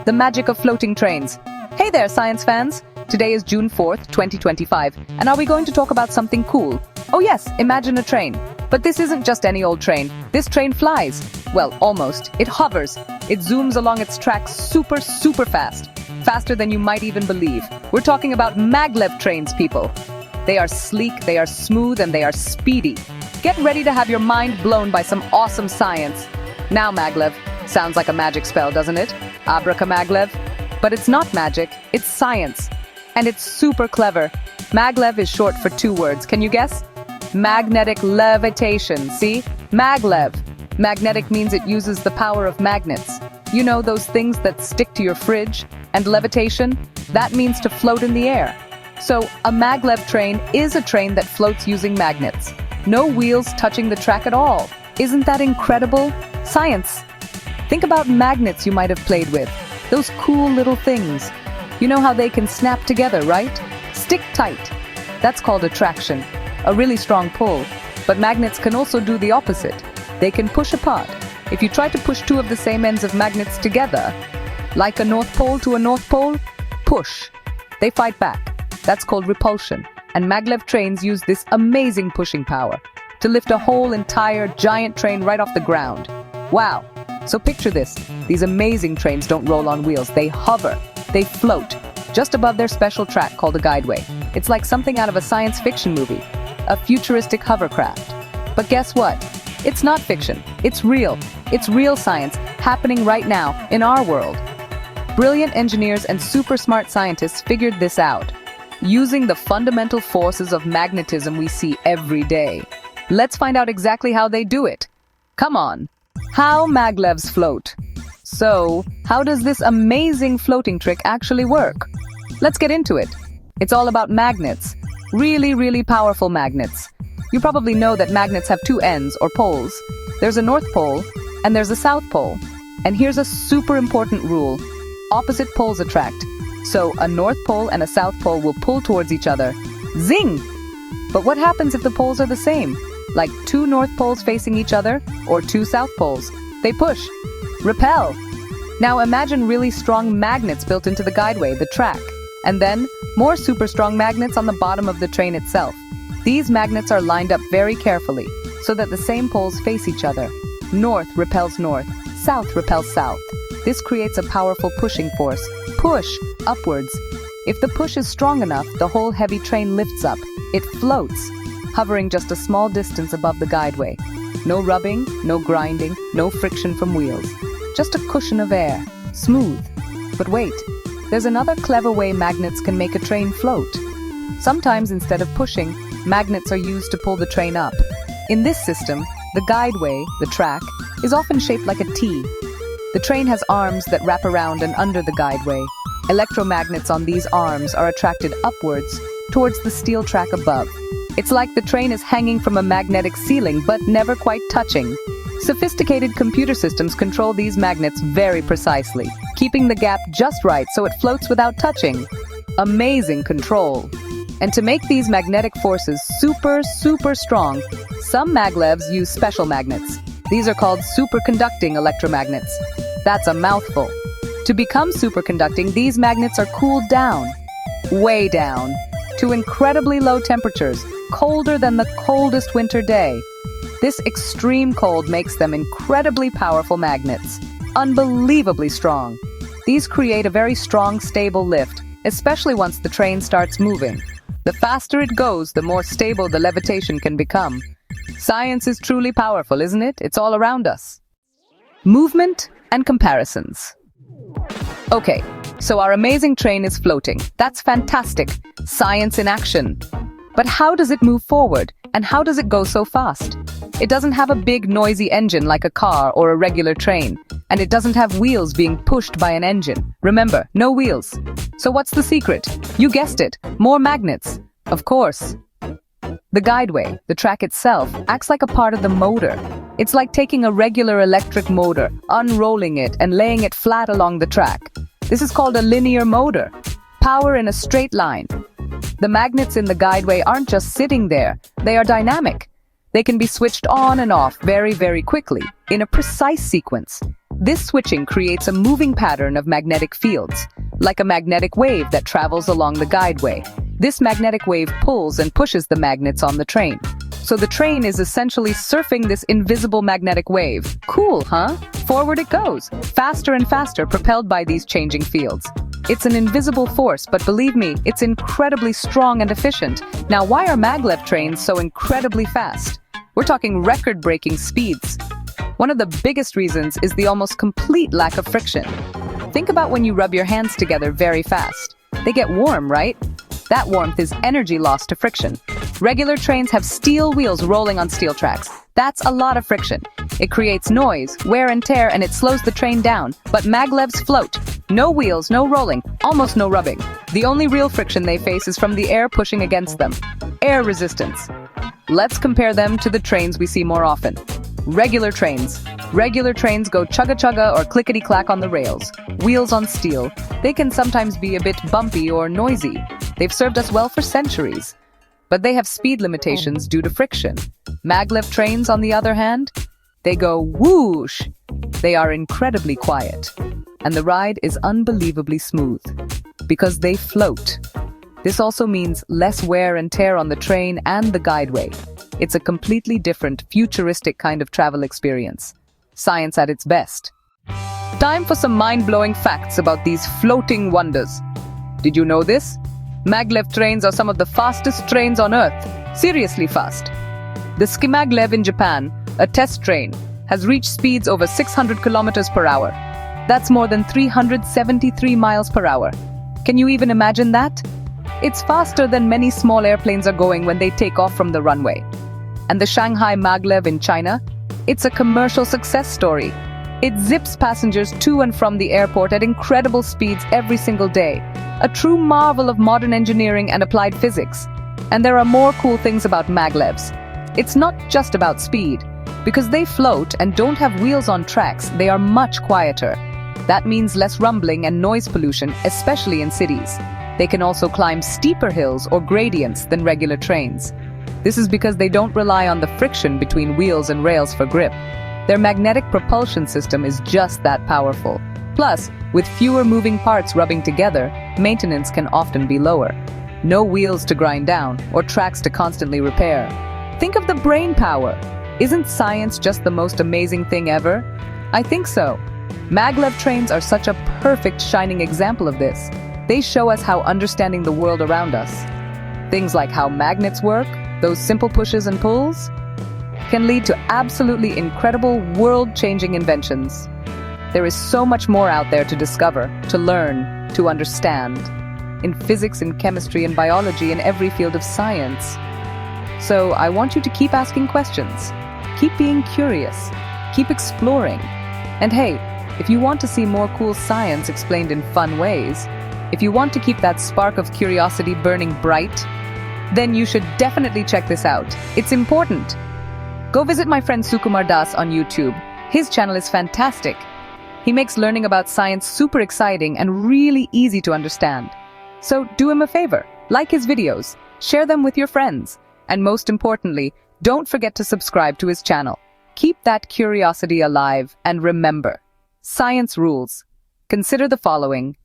the magic of floating trains. Hey there, science fans! Today is June 4th, 2025, and are we going to talk about something cool? Oh yes, imagine a train. But this isn't just any old train. This train flies. Well, almost. It hovers. It zooms along its tracks super fast. Faster than you might even believe. We're talking about Maglev trains, people. They are sleek, they are smooth, and they are speedy. Get ready to have your mind blown by some awesome science. Now, Maglev. Sounds like a magic spell, doesn't it? Abracamaglev. But it's not magic, it's science. And it's super clever. Maglev is short for two words. Can you guess? Magnetic levitation. See? Maglev. Magnetic means it uses the power of magnets. You know, those things that stick to your fridge? And levitation? That means to float in the air. So, a maglev train is a train that floats using magnets. No wheels touching the track at all. Isn't that incredible? Science. Think about magnets you might have played with. Those cool little things. You know how they can snap together, right? Stick tight. That's called attraction. A really strong pull. But magnets can also do the opposite. They can push apart. If you try to push two of the same ends of magnets together, like a North Pole to a North Pole, push. They fight back. That's called repulsion. And maglev trains use this amazing pushing power to lift a whole entire giant train right off the ground. Wow. So picture this. These amazing trains don't roll on wheels. They hover. They float just above their special track called a guideway. It's like something out of a science fiction movie, a futuristic hovercraft. But guess what? It's not fiction. It's real. It's real science happening right now in our world. Brilliant engineers and super smart scientists figured this out, using the fundamental forces of magnetism we see every day. Let's find out exactly how they do it. Come on. How maglevs float. So, how does this amazing floating trick actually work? Let's get into it. It's all about magnets. Really powerful magnets. You probably know that magnets have two ends, or poles. There's a North Pole, and there's a South Pole. And here's a super important rule. Opposite poles attract. So, a North Pole and a South Pole will pull towards each other. Zing! But what happens if the poles are the same? Like two North Poles facing each other, or two South Poles? They push. Repel. Now imagine really strong magnets built into the guideway, the track. And then, more super strong magnets on the bottom of the train itself. These magnets are lined up very carefully, so that the same poles face each other. North repels north, south repels south. This creates a powerful pushing force. Push, upwards. If the push is strong enough, the whole heavy train lifts up. It floats, hovering just a small distance above the guideway. No rubbing, no grinding, no friction from wheels. Just a cushion of air. Smooth. But wait, there's another clever way magnets can make a train float. Sometimes instead of pushing, magnets are used to pull the train up. In this system, the guideway, the track, is often shaped like a T. The train has arms that wrap around and under the guideway. Electromagnets on these arms are attracted upwards, towards the steel track above. It's like the train is hanging from a magnetic ceiling, but never quite touching. Sophisticated computer systems control these magnets very precisely, keeping the gap just right so it floats without touching. Amazing control. And to make these magnetic forces super strong, some maglevs use special magnets. These are called superconducting electromagnets. That's a mouthful. To become superconducting, these magnets are cooled down, way down, to incredibly low temperatures, colder than the coldest winter day. This extreme cold makes them incredibly powerful magnets, unbelievably strong. These create a very strong, stable lift, especially once the train starts moving. The faster it goes, the more stable the levitation can become. Science is truly powerful, isn't it? It's all around us. Movement and comparisons. Okay, so our amazing train is floating. That's fantastic. Science in action. But how does it move forward? And how does it go so fast? It doesn't have a big noisy engine like a car or a regular train. And it doesn't have wheels being pushed by an engine. Remember, no wheels. So what's the secret? You guessed it, more magnets. Of course. The guideway, the track itself, acts like a part of the motor. It's like taking a regular electric motor, unrolling it, and laying it flat along the track. This is called a linear motor. Power in a straight line. The magnets in the guideway aren't just sitting there, they are dynamic. They can be switched on and off very quickly, in a precise sequence. This switching creates a moving pattern of magnetic fields, like a magnetic wave that travels along the guideway. This magnetic wave pulls and pushes the magnets on the train. So the train is essentially surfing this invisible magnetic wave. Cool, huh? Forward it goes, faster and faster, propelled by these changing fields. It's an invisible force, but believe me, it's incredibly strong and efficient. Now, why are maglev trains so incredibly fast? We're talking record-breaking speeds. One of the biggest reasons is the almost complete lack of friction. Think about when you rub your hands together very fast. They get warm, right? That warmth is energy lost to friction. Regular trains have steel wheels rolling on steel tracks. That's a lot of friction. It creates noise, wear and tear, and it slows the train down. But maglevs float. No wheels, no rolling, almost no rubbing. The only real friction they face is from the air pushing against them. Air resistance. Let's compare them to the trains we see more often. Regular trains. Regular trains go chugga-chugga or clickety-clack on the rails. Wheels on steel. They can sometimes be a bit bumpy or noisy. They've served us well for centuries. But they have speed limitations due to friction. Maglev trains, on the other hand, they go whoosh. They are incredibly quiet. And the ride is unbelievably smooth. Because they float. This also means less wear and tear on the train and the guideway. It's a completely different, futuristic kind of travel experience. Science at its best. Time for some mind-blowing facts about these floating wonders. Did you know this? Maglev trains are some of the fastest trains on Earth. Seriously fast. The Maglev in Japan, a test train, has reached speeds over 600 kilometers per hour. That's more than 373 miles per hour. Can you even imagine that? It's faster than many small airplanes are going when they take off from the runway. And the Shanghai Maglev in China? It's a commercial success story. It zips passengers to and from the airport at incredible speeds every single day. A true marvel of modern engineering and applied physics. And there are more cool things about maglevs. It's not just about speed. Because they float and don't have wheels on tracks, they are much quieter. That means less rumbling and noise pollution, especially in cities. They can also climb steeper hills or gradients than regular trains. This is because they don't rely on the friction between wheels and rails for grip. Their magnetic propulsion system is just that powerful. Plus, with fewer moving parts rubbing together, maintenance can often be lower. No wheels to grind down or tracks to constantly repair. Think of the brain power. Isn't science just the most amazing thing ever? I think so. Maglev trains are such a perfect shining example of this. They show us how understanding the world around us, things like how magnets work, those simple pushes and pulls, can lead to absolutely incredible world-changing inventions. There is so much more out there to discover, to learn, to understand, in physics and chemistry and biology and every field of science. So I want you to keep asking questions, keep being curious, keep exploring. And hey, if you want to see more cool science explained in fun ways, if you want to keep that spark of curiosity burning bright, then you should definitely check this out. It's important. Go visit my friend SukumarDas on YouTube. His channel is fantastic. He makes learning about science super exciting and really easy to understand. So do him a favor, like his videos, share them with your friends, and most importantly, don't forget to subscribe to his channel. Keep that curiosity alive and remember, science rules. Consider the following.